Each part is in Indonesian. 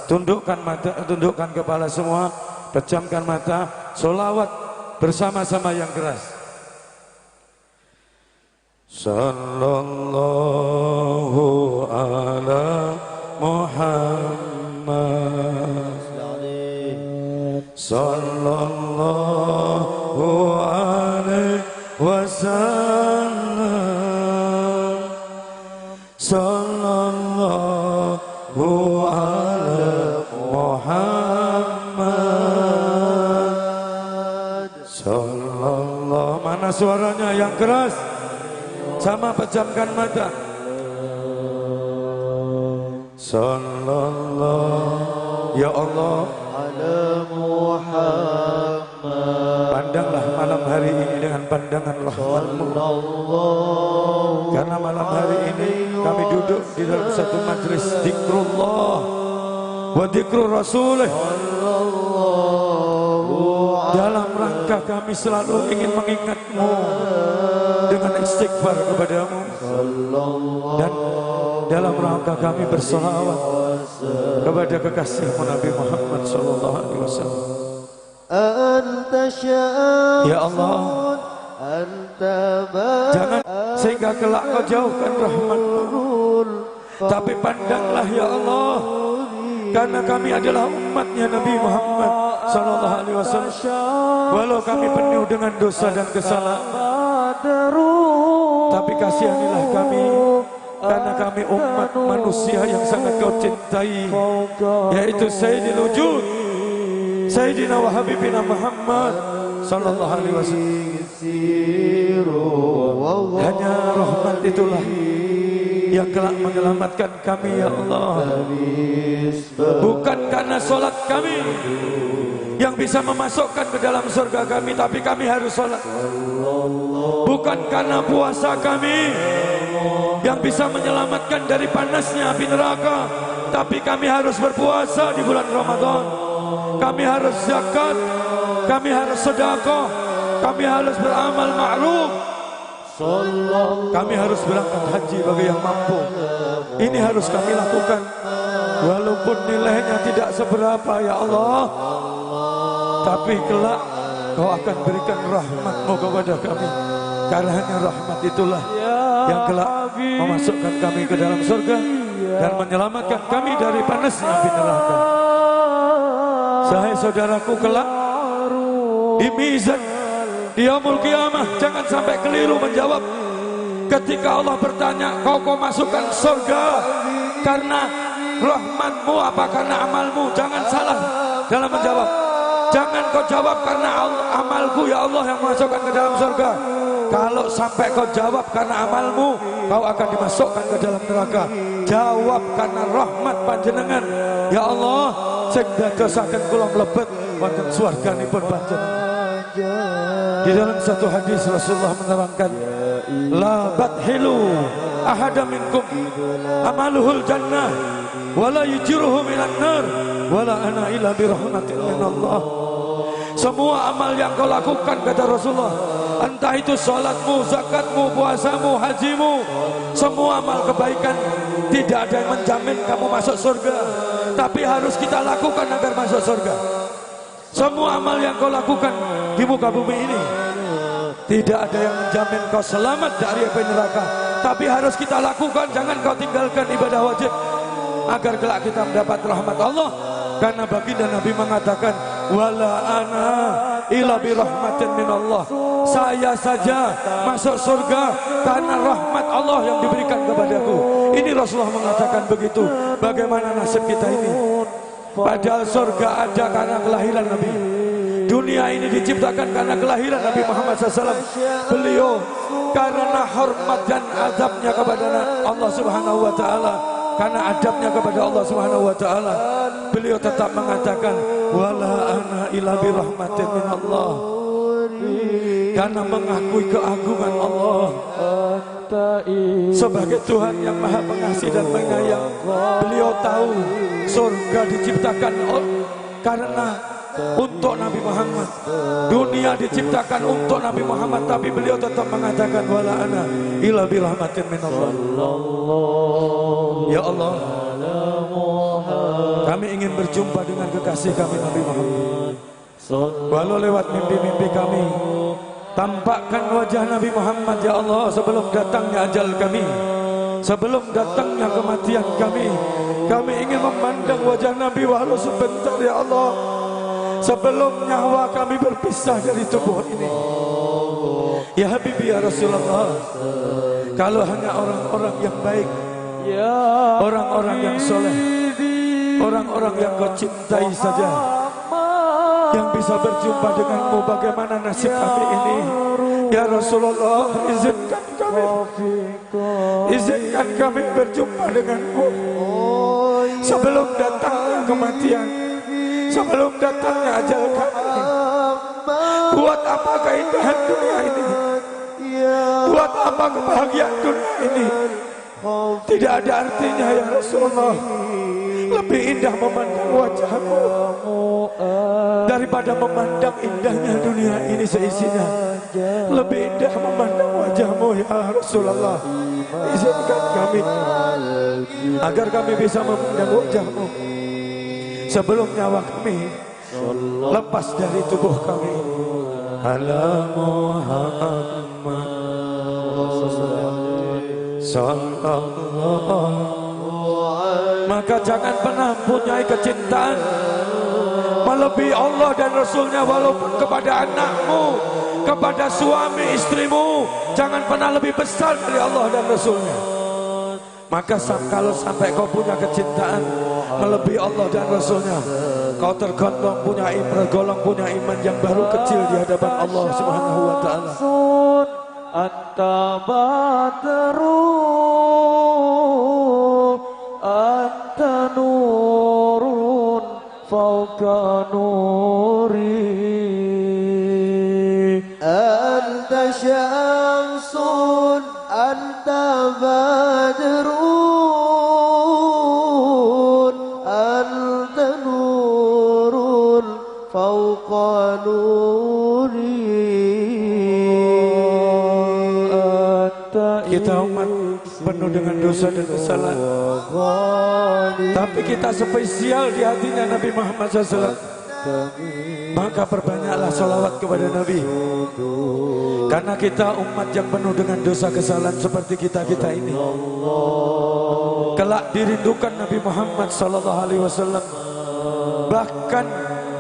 Tundukkan mata, tundukkan kepala semua, pejamkan mata, sholawat bersama-sama yang keras. Sallallahu ala Muhammad, sallallahu alaihi wasallam, sallallahu ala Muhammad, sallallahu. Mana suaranya yang keras? Sama pejamkan mata. Sallallahu, ya Allah, ala Muhammad. Pandanglah malam hari ini dengan pandangan rahmat-Mu. Karena malam hari ini kami duduk di dalam satu majlis zikrullah wa zikru rasulih. Dalam rangka kami selalu ingin mengingat-Mu dengan istighfar kepadamu, dan dalam rangka kami bersolawat kepada kekasih-Mu Nabi Muhammad sallallahu alaihi wasallam. Ya Allah, jangan sehingga kelak Kau jauhkan rahmat-Mu, tapi pandanglah ya Allah, karena kami adalah umatnya Nabi Muhammad sallallahu alaihi wasallam. Walau kami penuh dengan dosa dan kesalahan, tapi kasihanilah kami, karena kami umat manusia yang sangat Kau cintai, yaitu Sayyidil Wujud, Sayyidina wa Habibina Muhammad sallallahu alaihi wasallam. Hanya rahmat itulah yang kelak menyelamatkan kami ya Allah. Bukan karena sholat kami yang bisa memasukkan ke dalam surga kami, tapi kami harus sholat. Bukan karena puasa kami yang bisa menyelamatkan dari panasnya api neraka, tapi kami harus berpuasa di bulan Ramadan. Kami harus zakat, kami harus sedekah, kami harus beramal ma'ruf, kami harus berangkat haji bagi yang mampu. Ini harus kami lakukan, walaupun nilainya tidak seberapa ya Allah, tapi kelak Kau akan berikan rahmat-Mu kepada kami. Karena hanya rahmat itulah yang kelak memasukkan kami ke dalam surga dan menyelamatkan kami dari panasnya api neraka. Sahai saudaraku, kelak di mizan, di yaumul qiyamah, jangan sampai keliru menjawab. Ketika Allah bertanya, kau masukkan surga karena rahmat-Mu apa karena amalmu? Jangan salah dalam menjawab. Jangan kau jawab karena amalku ya Allah yang masukkan ke dalam surga. Kalau sampai kau jawab karena amalmu, kau akan dimasukkan ke dalam neraka. Jawab karena rahmat panjenengan ya Allah, sing dadosaken kula mlebet wonten swarganipun panjenengan. Di dalam satu hadis Rasulullah menerangkan, la badhilu ahada minkum amaluhul jannah wala yujiruhu minan nar wala ana illa birahmatin minallah. Semua amal yang kau lakukan, kata Rasulullah, entah itu sholatmu, zakatmu, puasamu, hajimu, semua amal kebaikan, tidak ada yang menjamin kamu masuk surga, tapi harus kita lakukan agar masuk surga. Semua amal yang kau lakukan di muka bumi ini, tidak ada yang menjamin kau selamat dari api neraka, tapi harus kita lakukan. Jangan kau tinggalkan ibadah wajib agar kelak kita mendapat rahmat Allah. Karena baginda Nabi mengatakan, wala ana ila bi rahmatin minallah. Saya saja masuk surga karena rahmat Allah yang diberikan kepadaku. Ini Rasulullah mengatakan begitu. Bagaimana nasib kita ini? Padahal surga ada karena kelahiran Nabi. Dunia ini diciptakan karena kelahiran Nabi Muhammad SAW. Beliau karena hormat dan azabnya kepada Allah Subhanahu wa Ta'ala, karena adabnya kepada Allah Subhanahu wa Ta'ala, beliau tetap mengatakan wala ana ila bi rahmatin min Allah, karena mengakui keagungan Allah sebagai Tuhan yang Maha Pengasih dan Penyayang. Beliau tahu surga diciptakan karena untuk Nabi Muhammad, dunia diciptakan untuk Nabi Muhammad, tapi beliau tetap mengatakan wala ana illa bi rahmatin min Allah. Ya Allah, Kami ingin berjumpa dengan kekasih kami Nabi Muhammad. Walau lewat mimpi-mimpi kami, tampakkan wajah Nabi Muhammad ya Allah sebelum datangnya ajal kami, sebelum datangnya kematian kami. Kami ingin memandang wajah Nabi walau sebentar ya Allah, sebelum nyawa kami berpisah dari tubuh ini. Ya Habibi ya Rasulullah, kalau hanya orang-orang yang baik, orang-orang yang soleh, orang-orang yang kau cintai saja yang bisa berjumpa denganmu, bagaimana nasib kami ini? Ya Rasulullah, izinkan kami berjumpa denganmu sebelum datangnya kematian, sebelum datangnya ajal kami. Buat apa keindahan dunia ini? Buat apa kebahagiaan dunia ini? Tidak ada artinya ya Rasulullah. Lebih indah memandang wajahmu daripada memandang indahnya dunia ini seisinya. Lebih indah memandang wajahmu ya Rasulullah. Izinkan kami agar kami bisa memandang wajahmu sebelum nyawa kami lepas dari tubuh kami. Ala Muhammad sallallahu. Maka jangan pernah punya kecintaan melebihi Allah dan Rasulnya, walaupun kepada anakmu, kepada suami istrimu, jangan pernah lebih besar dari Allah dan Rasulnya. Maka kalau sampai kau punya kecintaan melebihi Allah dan Rasulnya, kau tergolong punya iman yang baru kecil di hadapan Allah Subhanahu wa Ta'ala. Anta badrun, anta nurun fauqa nuri, anta syamsun, anta badrun, anta nurun fauqa nuri. Kita umat penuh dengan dosa dan kesalahan, tapi kita spesial di hatinya Nabi Muhammad SAW. Maka perbanyaklah sholawat kepada Nabi, karena kita umat yang penuh dengan dosa kesalahan seperti kita-kita ini. Kelak dirindukan Nabi Muhammad SAW. Bahkan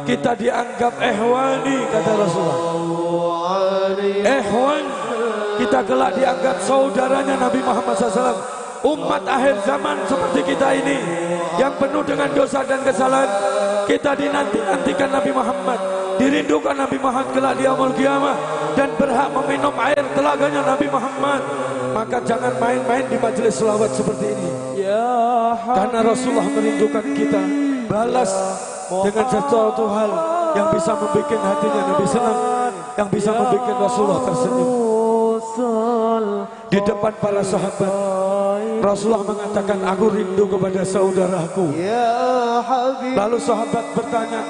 kita dianggap ehwani, kata Rasulullah. Ehwan, kita kelak dianggap saudaranya Nabi Muhammad SAW. Umat akhir zaman seperti kita ini yang penuh dengan dosa dan kesalahan, kita dinanti-nantikan Nabi Muhammad, dirindukan Nabi Muhammad kelak di yaumul qiyamah, dan berhak meminum air telaganya Nabi Muhammad. Maka jangan main-main di majelis selawat seperti ini, karena Rasulullah merindukan kita. Balas dengan sesuatu hal yang bisa membuat hatinya Nabi senang, yang bisa membuat Rasulullah tersenyum. Di depan para sahabat, Rasulullah mengatakan, aku rindu kepada saudaraku. Lalu sahabat bertanya,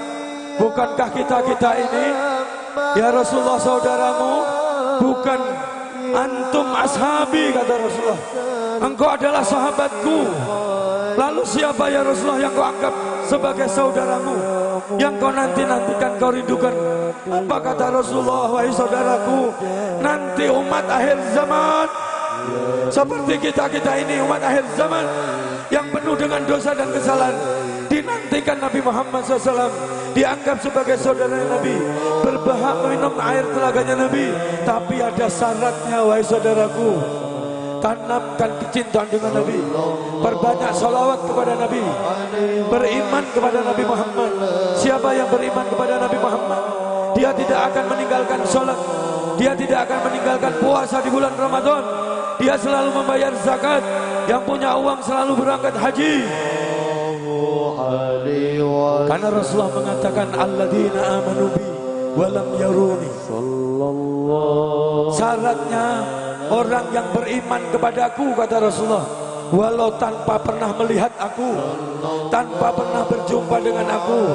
bukankah kita ini ya Rasulullah saudaramu? Bukan, antum ashabi, kata Rasulullah. Engkau adalah sahabatku. Lalu siapa ya Rasulullah yang kau anggap sebagai saudaramu, yang kau nanti-nantikan, kau rindukan? Apa kata Rasulullah? Wahai saudaraku, nanti umat akhir zaman seperti kita ini, umat akhir zaman yang penuh dengan dosa dan kesalahan, dinantikan Nabi Muhammad SAW, dianggap sebagai saudara Nabi, berhak minum air telaganya Nabi. Tapi ada syaratnya, wahai saudaraku. Tanamkan kecintaan dengan Nabi, perbanyak salawat kepada Nabi, beriman kepada Nabi Muhammad. Siapa yang beriman kepada Nabi Muhammad, dia tidak akan meninggalkan sholat, dia tidak akan meninggalkan puasa di bulan Ramadan, dia selalu membayar zakat, yang punya uang selalu berangkat haji. Karena Rasulullah mengatakan, alladzina amanu bi walam yaruni. Syaratnya orang yang beriman kepadaku, kata Rasulullah, walau tanpa pernah melihat aku, tanpa pernah berjumpa dengan aku,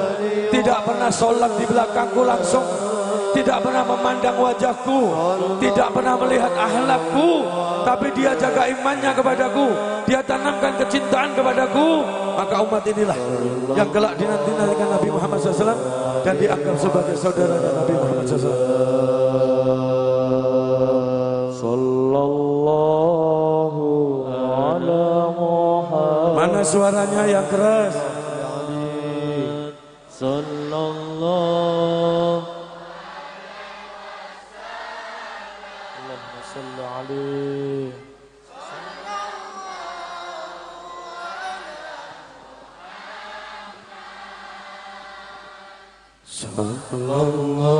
tidak pernah sholat di belakangku langsung, tidak pernah memandang wajahku, tidak pernah melihat akhlakku, tapi dia jaga imannya kepadaku, dia tanamkan kecintaan kepadaku, maka umat inilah yang kelak dinanti-nantikan Nabi Muhammad SAW dan dianggap sebagai saudaranya Nabi Muhammad SAW. Sallallahu ala Muhammad. Mana suaranya yang keras? Sallallahu Allahumma salli alaihi. Sallallahu